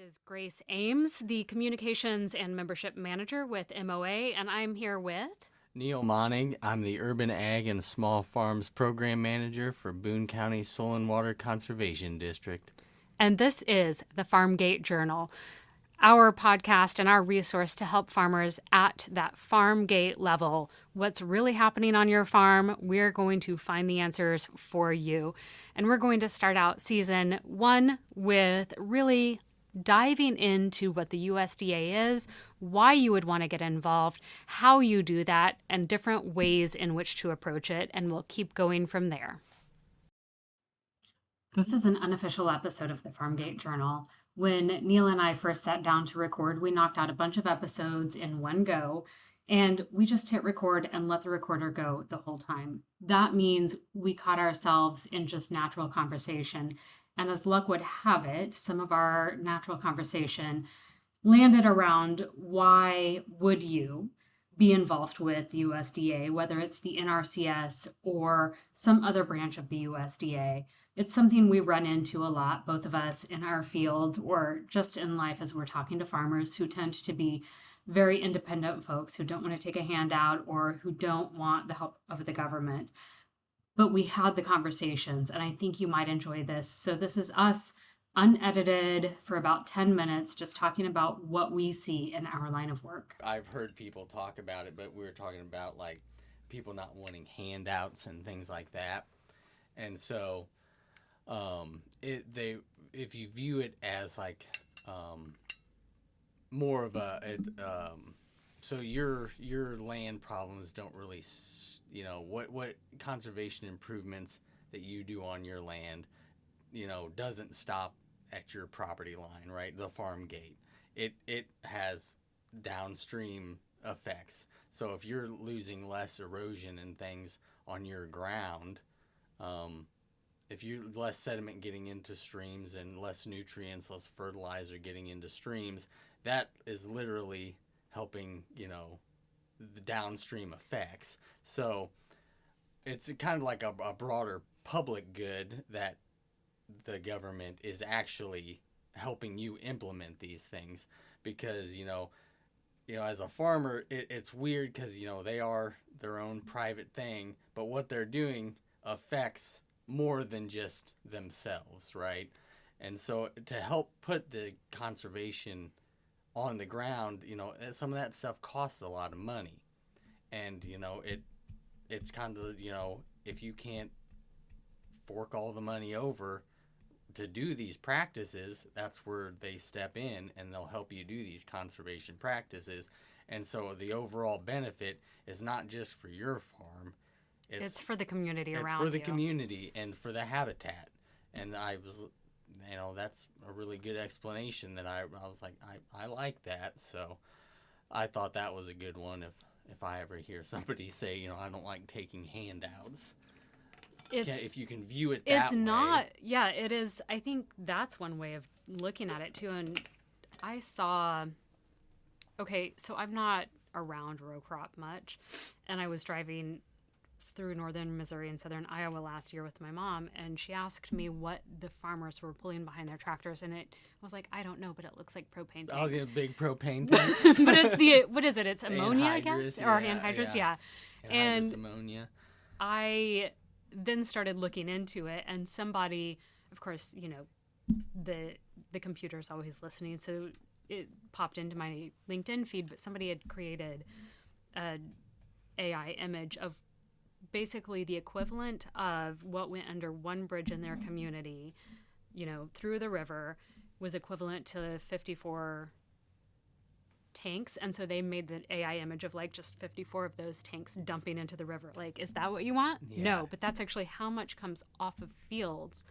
is Grace Ames, the Communications and Membership Manager with MOA, and I'm here with Neil Monning. I'm the Urban Ag and Small Farms Program Manager for Boone County Soil and Water Conservation District. and this is the Farmgate Journal, our podcast and our resource to help farmers at that farm gate level. What's really happening on your farm, we're going to find the answers for you. And we're going to start out season 1 with really diving into what the USDA is, why you would want to get involved, how you do that, and different ways in which to approach it. And we'll keep going from there. This is an unofficial episode of the Farmgate Journal. When Neil and I first sat down to record, we knocked out a bunch of episodes in one go, and we just hit record and let the recorder go the whole time. That means we caught ourselves in just natural conversation. And as luck would have it, some of our natural conversation landed around why would you be involved with the USDA, whether it's the NRCS or some other branch of the USDA. It's something we run into a lot, both of us in our field or just in life as we're talking to farmers who tend to be very independent folks who don't want to take a handout or who don't want the help of the government. But we had the conversations, and I think you might enjoy this. So this is us unedited for about 10 minutes, just talking about what we see in our line of work. I've heard people talk about it, but we were talking about like people not wanting handouts and things like that. And so if you view it as like more of so your land problems don't really, what conservation improvements that you do on your land, doesn't stop at your property line, right? The farm gate. It has downstream effects. So if you're losing less erosion and things on your ground, if you less sediment getting into streams and less nutrients, less fertilizer getting into streams, that is literally helping, the downstream effects. So it's kind of like a broader public good that the government is actually helping you implement these things, because, as a farmer, it's weird because, they are their own private thing, but what they're doing affects more than just themselves, right? And so to help put the conservation on the ground, some of that stuff costs a lot of money. And, it's kind of, if you can't fork all the money over to do these practices, that's where they step in and they'll help you do these conservation practices. And so the overall benefit is not just for your farm. It's for the community around you. It's for the community and for the habitat. And I was, that's a really good explanation that I was like, I like that. So I thought that was a good one if I ever hear somebody say, I don't like taking handouts. If you can view it that way. It's not, yeah, it is. I think that's one way of looking at it too. And I saw, so I'm not around row crop much. And I was driving through northern Missouri and southern Iowa last year with my mom, and she asked me what the farmers were pulling behind their tractors, and I was like, I don't know, but it looks like propane tanks. I was in a big propane tank. But it's what is it? It's ammonia, I guess? Or anhydrous, yeah. Anhydrous ammonia. I then started looking into it, and somebody, of course, the computer's always listening, so it popped into my LinkedIn feed, but somebody had created an AI image of basically the equivalent of what went under one bridge in their community, through the river, was equivalent to 54 tanks. And so they made the AI image of like just 54 of those tanks dumping into the river. Like, is that what you want? Yeah. No, but that's actually how much comes off of fields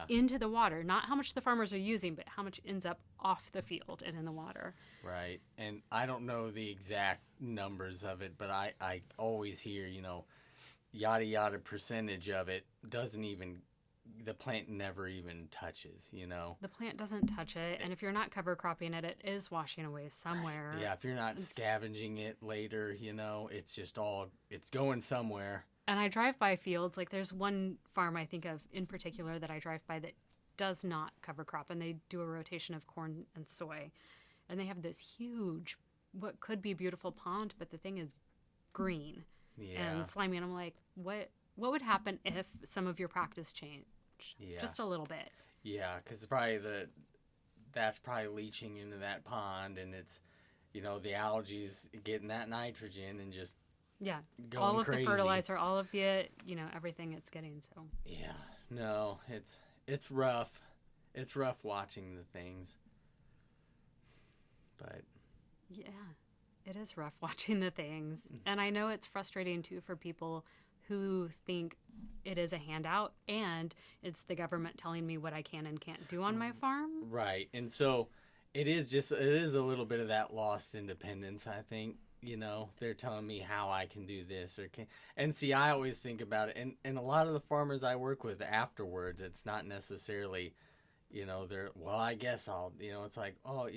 into the water. Not how much the farmers are using, but how much ends up off the field and in the water. Right. And I don't know the exact numbers of it, but I always hear, yada yada percentage of it doesn't even, the plant never even touches, The plant doesn't touch it, and if you're not cover cropping it, it is washing away somewhere. Yeah, if you're not scavenging it later, it's just it's going somewhere. And I drive by fields, like there's one farm I think of in particular that I drive by that does not cover crop, and they do a rotation of corn and soy. And they have this huge, what could be beautiful pond, but the thing is green and slimy. And I'm like, what would happen if some of your practice changed? Yeah. Just a little bit. Yeah, because that's probably leaching into that pond, and it's, the algae's getting that nitrogen and just going all of crazy. the fertilizer, all of the, everything it's getting. So yeah, no, it's rough. It's rough watching the things, but yeah, it is rough watching the things. And I know it's frustrating too for people who think it is a handout and it's the government telling me what I can and can't do on my farm. Right. And so it is a little bit of that lost independence, I think. They're telling me how I can do this and see, I always think about it, and a lot of the farmers I work with afterwards, it's not necessarily, well, I guess I'll, it's like, oh,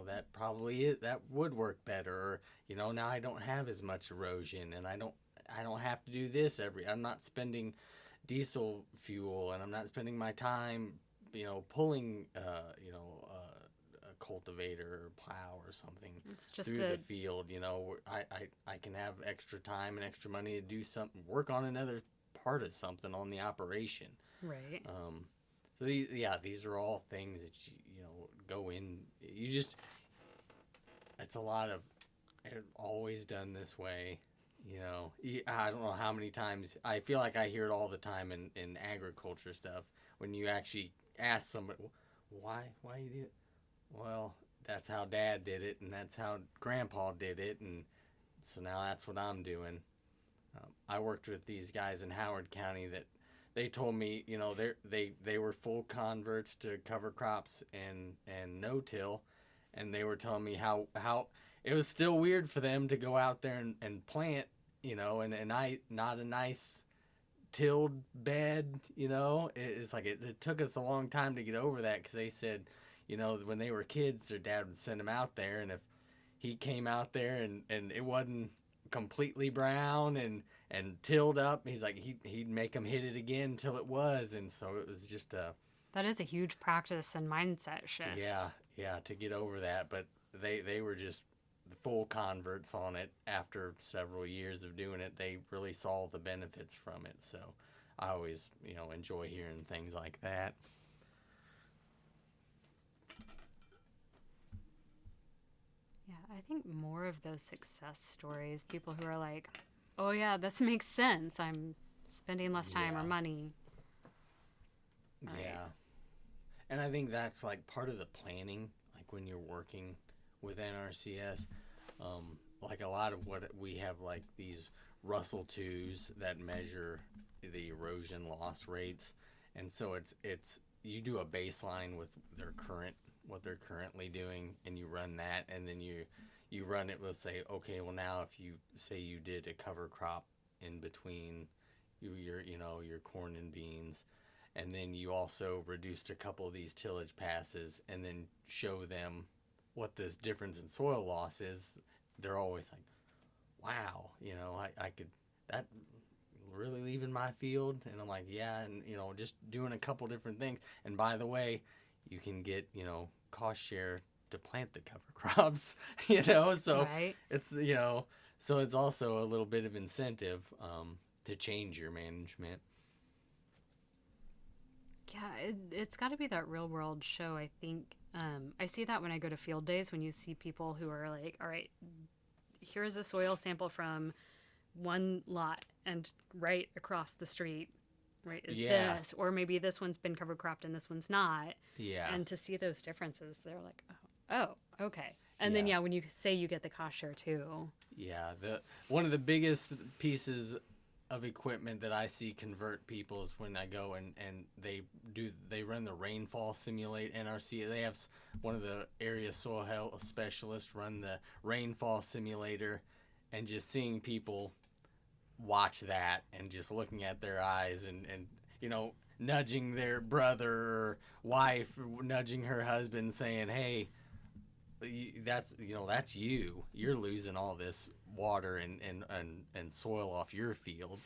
that probably that would work better, or, now I don't have as much erosion, and I don't have to do this I'm not spending diesel fuel, and I'm not spending my time, pulling, a cultivator or plow or something It's just through the field. I can have extra time and extra money to do something, work on another part of something on the operation. Right. So these are all things that go in. It's a lot of, it's always done this way. I don't know how many times, I feel like I hear it all the time in agriculture stuff, when you actually ask somebody, why you do it? Well, that's how Dad did it, and that's how Grandpa did it, and so now that's what I'm doing. I worked with these guys in Howard County that they told me, they were full converts to cover crops and no-till, and they were telling me how it was still weird for them to go out there and plant, and I not a nice tilled bed, it's like it took us a long time to get over that, because they said, when they were kids, their dad would send them out there, and if he came out there and it wasn't completely brown and tilled up, he's like, he'd make them hit it again until it was, and so it was just that is a huge practice and mindset shift. Yeah, to get over that, but they were just full converts on it after several years of doing it. They really saw the benefits from it, so I always, enjoy hearing things like that. Yeah, I think more of those success stories, people who are like, oh yeah, this makes sense, I'm spending less time or money. Right. Yeah. And I think that's like part of the planning, like when you're working with NRCS, like a lot of what we have, like these Russell 2s that measure the erosion loss rates. And so it's you do a baseline with what they're currently doing, and you run that, and then you run it with, say, okay, well, now if you say you did a cover crop in between your corn and beans, and then you also reduced a couple of these tillage passes, and then show them what this difference in soil loss is, they're always like, wow, I could, that really leaving my field? And I'm like, yeah, and just doing a couple different things. And by the way, you can get cost share to plant the cover crops, so right. It's so it's also a little bit of incentive to change your management. Yeah, it's got to be that real world show, I think. I see that when I go to field days, when you see people who are like, all right, here's a soil sample from one lot, and right across the street, right, is this, or maybe this one's been cover cropped and this one's not. Yeah. And to see those differences, they're like, oh, okay. And then, when you say you get the cost share too. Yeah, one of the biggest pieces of equipment that I see convert people is when I go and they run the rainfall simulate. NRCS, they have one of the area soil health specialists run the rainfall simulator, and just seeing people watch that and just looking at their eyes and nudging their brother or wife, nudging her husband, saying, hey, that's you're losing all this water and soil off your field,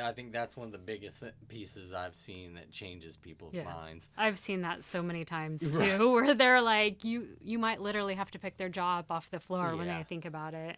I think that's one of the biggest pieces I've seen that changes people's minds. I've seen that so many times too, Right. where they're like, you might literally have to pick their jaw up off the floor when Yeah. they think about it.